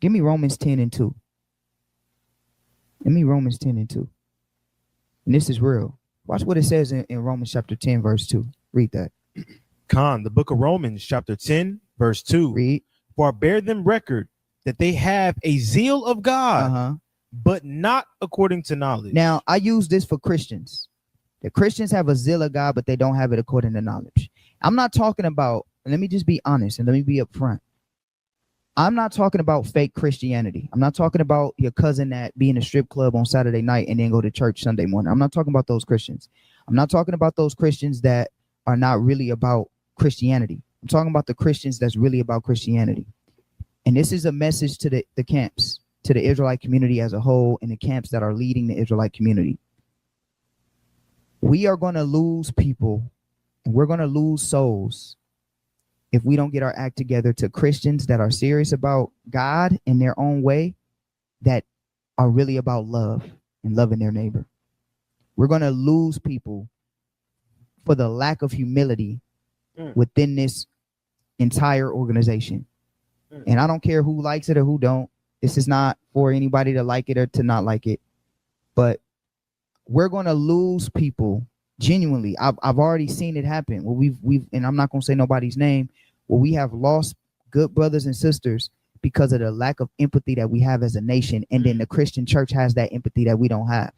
Give me Romans 10 and 2. Give me Romans 10 and 2. And this is real. Watch what it says in Romans chapter 10, verse 2. Read that. The book of Romans, chapter 10, verse 2. Read. For I bear them record that they have a zeal of God, but not according to knowledge. Now, I use this for Christians. The Christians have a zeal of God, but they don't have it according to knowledge. I'm not talking about, let me just be honest and let me be upfront. I'm not talking about fake Christianity. I'm not talking about your cousin that be in a strip club on Saturday night and then go to church Sunday morning. I'm not talking about those Christians. I'm not talking about those Christians that are not really about Christianity. I'm talking about the Christians that's really about Christianity. And this is a message to the camps, to the Israelite community as a whole, and the camps that are leading the Israelite community. We are going to lose people and we're going to lose souls if we don't get our act together to Christians that are serious about God in their own way, that are really about love and loving their neighbor. We're going to lose people for the lack of humility within this entire organization. And I don't care who likes it or who don't. This is not for anybody to like it or to not like it. But we're going to lose people genuinely. I've already seen it happen. Well, we've and I'm not going to say nobody's name. Well, we have lost good brothers and sisters because of the lack of empathy that we have as a nation. And then the Christian church has that empathy that we don't have.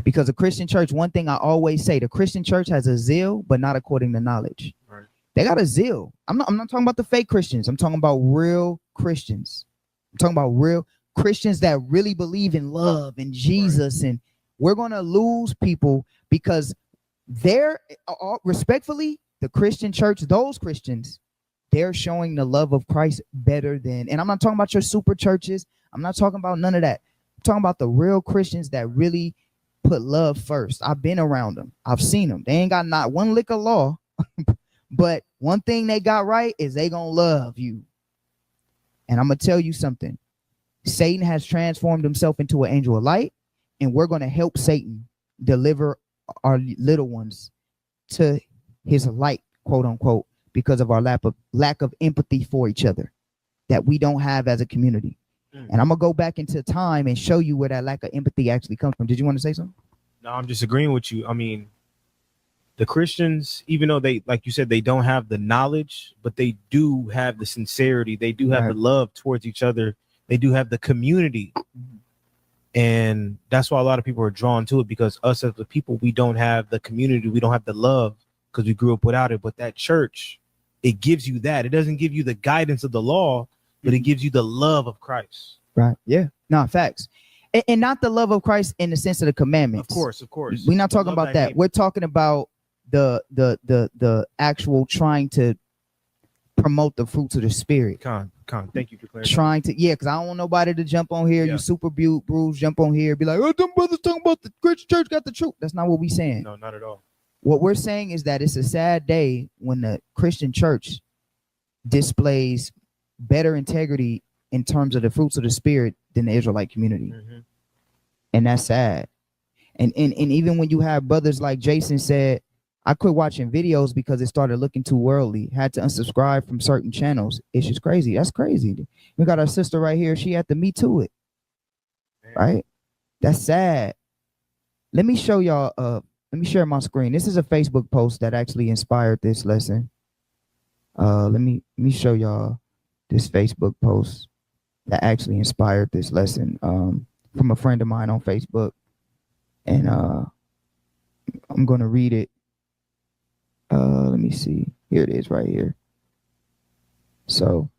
Because the Christian church, one thing I always say, the Christian church has a zeal, but not according to knowledge. Right. They got a zeal. I'm not talking about the fake Christians. I'm talking about real Christians. I'm talking about real Christians that really believe in love and Jesus. Right. And we're going to lose people because they're respectfully, the Christian church, those Christians, they're showing the love of Christ better than, and I'm not talking about your super churches. I'm not talking about none of that. I'm talking about the real Christians that really put love first. I've been around them. I've seen them. They ain't got not one lick of law, but one thing they got right is they gonna love you. And I'm gonna tell you something. Satan has transformed himself into an angel of light, and we're gonna help Satan deliver our little ones to his light, quote unquote, because of our lack of empathy for each other that we don't have as a community. And I'm gonna go back into time and show you where that lack of empathy actually comes from. Did you want to say something? No, I'm just agreeing with you. I mean, the Christians, even though they, like you said, they don't have the knowledge, but they do have the sincerity. They do have the love towards each other. They do have the community. And that's why a lot of people are drawn to it, because us as the people, we don't have the community. We don't have the love because we grew up without it. But that church, it gives you that. It doesn't give you the guidance of the law, but it gives you the love of Christ. Right. Yeah. No, facts. And not the love of Christ in the sense of the commandments. Of course. We're not talking about that. We're talking about the actual trying to promote the fruits of the spirit. Thank you for clarifying. Trying to, because I don't want nobody to jump on here. You super bruise, jump on here, be like, oh, them brothers talking about the Christian church got the truth. That's not what we're saying. No, not at all. What we're saying is that it's a sad day when the Christian church displays better integrity in terms of the fruits of the spirit than the Israelite community. And that's sad. And even when you have brothers like Jason said, I quit watching videos because it started looking too worldly, had to unsubscribe from certain channels. It's just crazy. That's crazy. We got our sister right here. She had to me to it. Right? That's sad. Let me show y'all, let me share my screen. This is a Facebook post that actually inspired this lesson. Let me show y'all this Facebook post that actually inspired this lesson from a friend of mine on Facebook. And I'm going to read it. Let me see. Here it is right here. So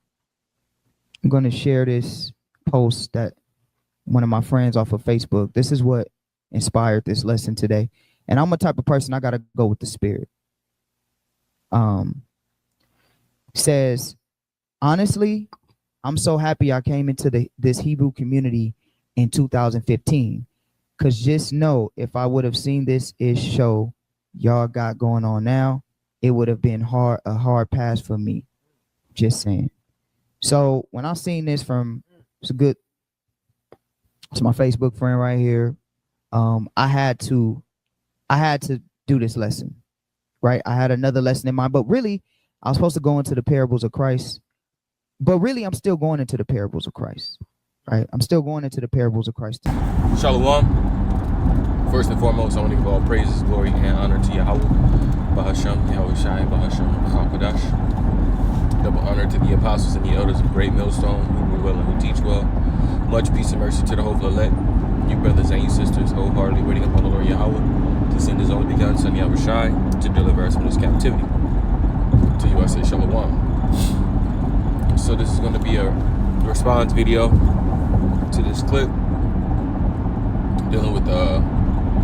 I'm going to share this post that one of my friends off of Facebook. This is what inspired this lesson today. And I'm a type of person, I got to go with the spirit. Says, honestly, I'm so happy I came into this Hebrew community in 2015. Because just know, if I would have seen this show y'all got going on now, it would have been a hard pass for me. Just saying. So when I seen this it's my Facebook friend right here. I had to do this lesson, right? I had another lesson in mind, but really I was supposed to go into the parables of Christ, But really, I'm still going into the parables of Christ, right? I'm still going into the parables of Christ. Shalom. First and foremost, I want to give all praises, glory, and honor to Yahweh, Bahasham, Yahweh Shai, Bahasham, Chakadash. Double honor to the apostles and the elders of Great Millstone, who rule well and who teach well. Much peace and mercy to the hopeful elect, you brothers and you sisters, wholeheartedly waiting upon the Lord Yahweh to send his only begotten Son, Yahweh Shai, to deliver us from this captivity. To you I say Shalom. So this is going to be a response video to this clip dealing with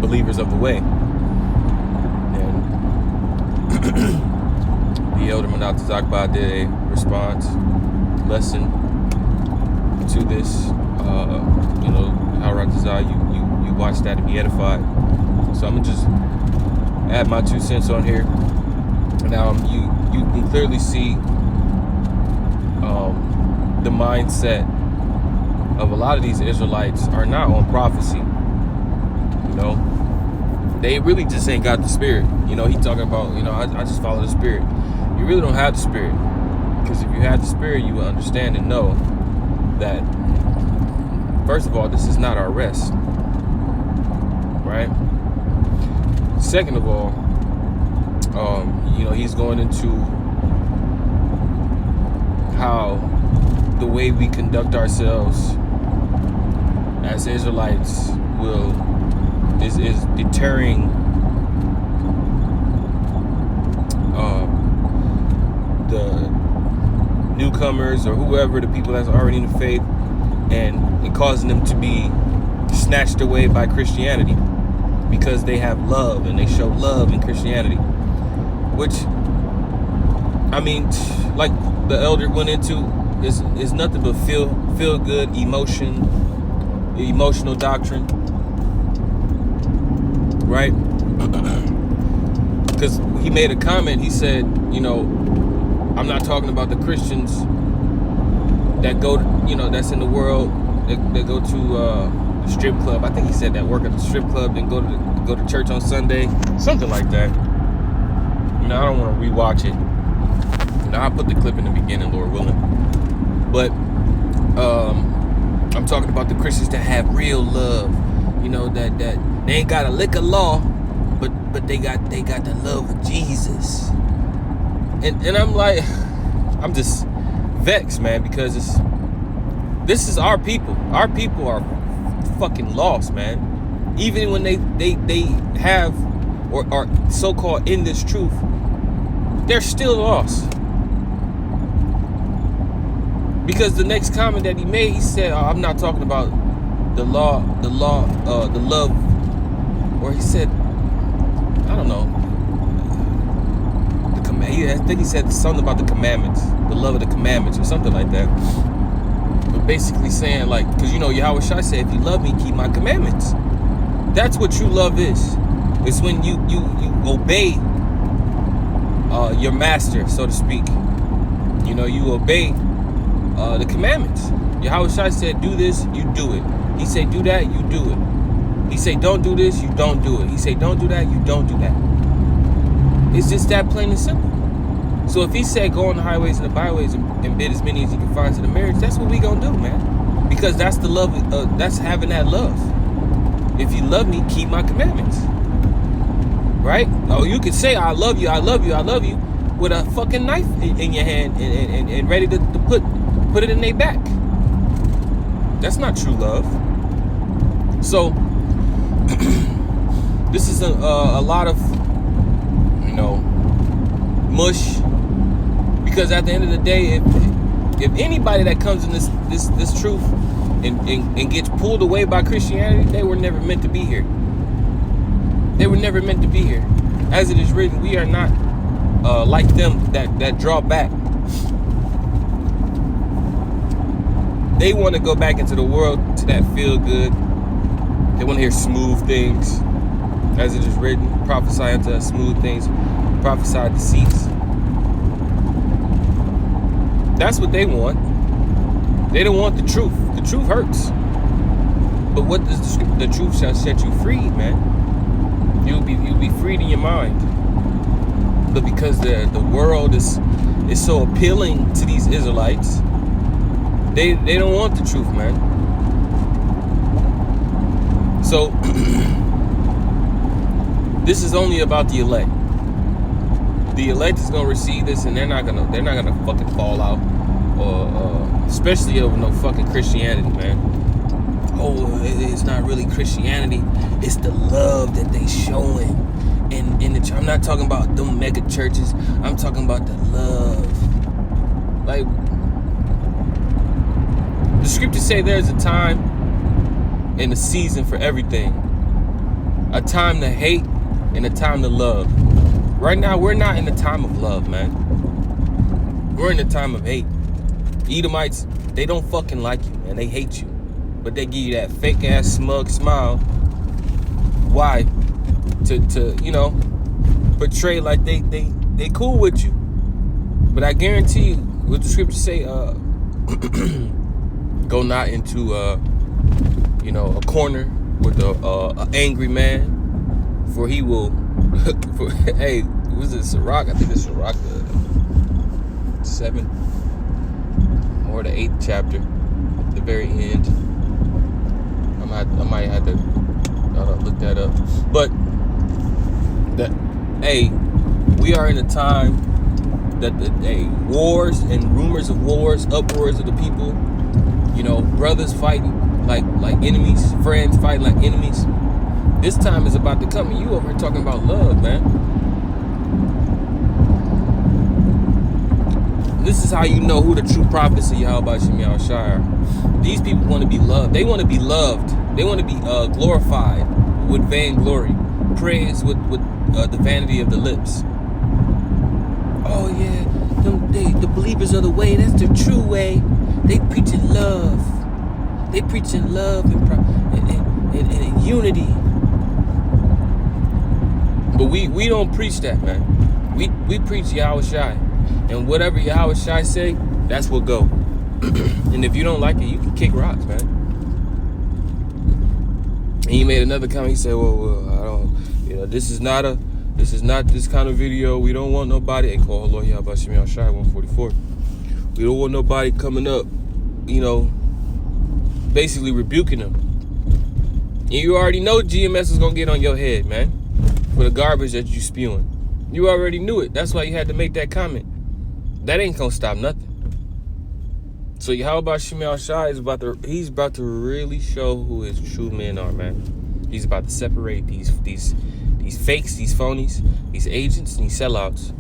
believers of the way. And the elder Manat Zakba did a response lesson to this. How Ratazah, you watch that and be edified. So I'm gonna just add my 2 cents on here. Now you can clearly see the mindset of a lot of these Israelites are not on prophecy. They really just ain't got the spirit. He talking about, I just follow the spirit. You really don't have the spirit. Because if you had the spirit, you would understand and know that, first of all, this is not our rest. Right? Second of all, he's going into how the way we conduct ourselves as Israelites is deterring the newcomers or whoever, the people that's already in the faith, and causing them to be snatched away by Christianity because they have love and they show love in Christianity, which, I mean, like the elder went into, is nothing but feel good emotional doctrine, right? Because he made a comment. He said, I'm not talking about the Christians that go, that's in the world that go to the strip club. I think he said that work at the strip club, then go to church on Sunday, something like that. I don't want to rewatch it. I'll put the clip in the beginning, Lord willing. But I'm talking about the Christians that have real love. That they ain't got a lick of law, but they got the love of Jesus. And I'm like, I'm just vexed, man, because this is our people. Our people are fucking lost, man. Even when they have or are so-called in this truth, they're still lost. Because the next comment that he made, he said, I'm not talking about the love, or he said, I don't know, I think he said something about the commandments, the love of the commandments or something like that. But basically saying, like, because Yahweh Shai said, if you love me, keep my commandments. That's what true love is. It's when you obey your master, so to speak. You obey the commandments. Yahweh Shai said, do this, you do it. He said, do that, you do it. He said, don't do this, you don't do it. He said, don't do that, you don't do that. It's just that plain and simple. So if he said, go on the highways and the byways and bid as many as you can find to the marriage, that's what we gonna do, man. Because that's the love, that's having that love. If you love me, keep my commandments. Right? Oh, you can say, I love you, I love you, I love you, with a fucking knife in your hand and ready to put it in their back. That's not true love. So this is a lot of mush, because at the end of the day, if anybody that comes in this truth and gets pulled away by Christianity, they were never meant to be here. They were never meant to be here. As it is written, we are not like them that draw back. They want to go back into the world to that feel good. They want to hear smooth things. As it is written, prophesy unto us smooth things, prophesy deceits. That's what they want. They don't want the truth. The truth hurts. But what does the truth shall set you free, man? You'll be freed in your mind. But because the world is so appealing to these Israelites, They don't want the truth, man. So this is only about the elect. The elect is gonna receive this, and they're not gonna fucking fall out, or especially over no fucking Christianity, man. Oh, it's not really Christianity. It's the love that they showing. And I'm not talking about them mega churches. I'm talking about the love. Like, the scriptures say there's a time and a season for everything. A time to hate and a time to love. Right now, we're not in the time of love, man. We're in the time of hate. Edomites, they don't fucking like you, man. They hate you. But they give you that fake ass smug smile. Why? To you know, portray like they cool with you. But I guarantee you, what the scriptures say, go not into you know, a corner with a angry man, for he will hey, was it Sirach? I think it's Sirach 7 or the 8th chapter, the very end. I might have to look that up. But that, hey, we are in a time that wars and rumors of wars, uproars of the people, you know, brothers fighting like enemies, friends fighting like enemies. This time is about to come, and you over here talking about love, man. This is how you know who the true prophets of Yahweh Shem Yahushua are. These people want to be loved. They want to be loved. They want to be glorified with vainglory, praise with the vanity of the lips. Oh yeah, the believers of the way. That's the true way. They preaching love. They preaching love and unity. But we don't preach that, man. We preach Yahushua. And whatever Yahushua say, that's what go. And if you don't like it, you can kick rocks, man. And he made another comment. He said, well, I don't, you know, this is not this kind of video. We don't want nobody. Hey, call Lord Yahweh Shem Yahushua 144. We don't want nobody coming up, you know, basically rebuking them. And you already know GMS is gonna get on your head, man, for the garbage that you spewing. You already knew it. That's why you had to make that comment. That ain't gonna stop nothing. So how about Shem Yahushua he's about to really show who his true men are, man. He's about to separate these fakes, these phonies, these agents, and these sellouts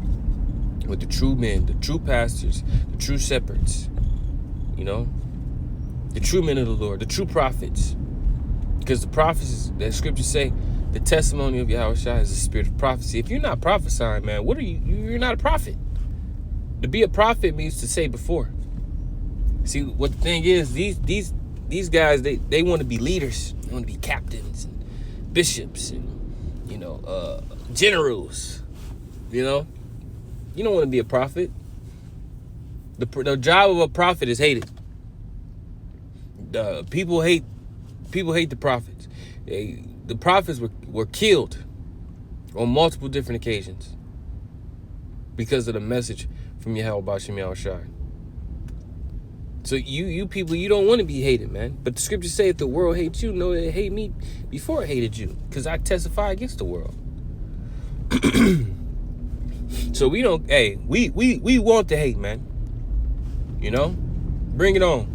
with the true men, the true pastors, the true shepherds, you know, the true men of the Lord, the true prophets. Because the prophets, that scriptures say, the testimony of Yahushua is the spirit of prophecy. If you're not prophesying, man, what are you? You're not a prophet. To be a prophet means to say before. See, what the thing is, these guys, they want to be leaders. They want to be captains and bishops and, you know, generals. You know, you don't want to be a prophet. The job of a prophet is hated. People hate the prophets. The prophets were killed on multiple different occasions because of the message from Yahweh Shem Yahushua. So you people, you don't want to be hated, man. But the scriptures say if the world hates you, know they hate me before it hated you, because I testify against the world. So we don't, hey, we want the hate, man. You know? Bring it on.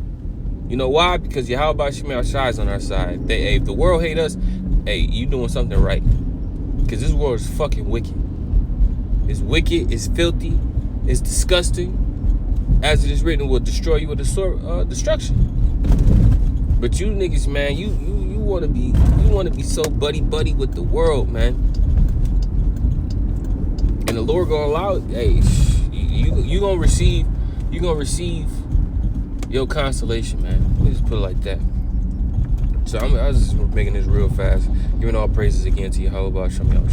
You know why? Because Yahweh Shem Yahushua is on our side. If the world hate us, hey, you doing something right. Because this world is fucking wicked. It's wicked, it's filthy, it's disgusting. As it is written, will destroy you with destruction. But you niggas, man, you want to be so buddy with the world, man. And the Lord gonna allow it. Hey, you gonna receive your consolation, man. Let's just put it like that. So I was just making this real fast, giving all praises again to Yahweh Shem Yahushua.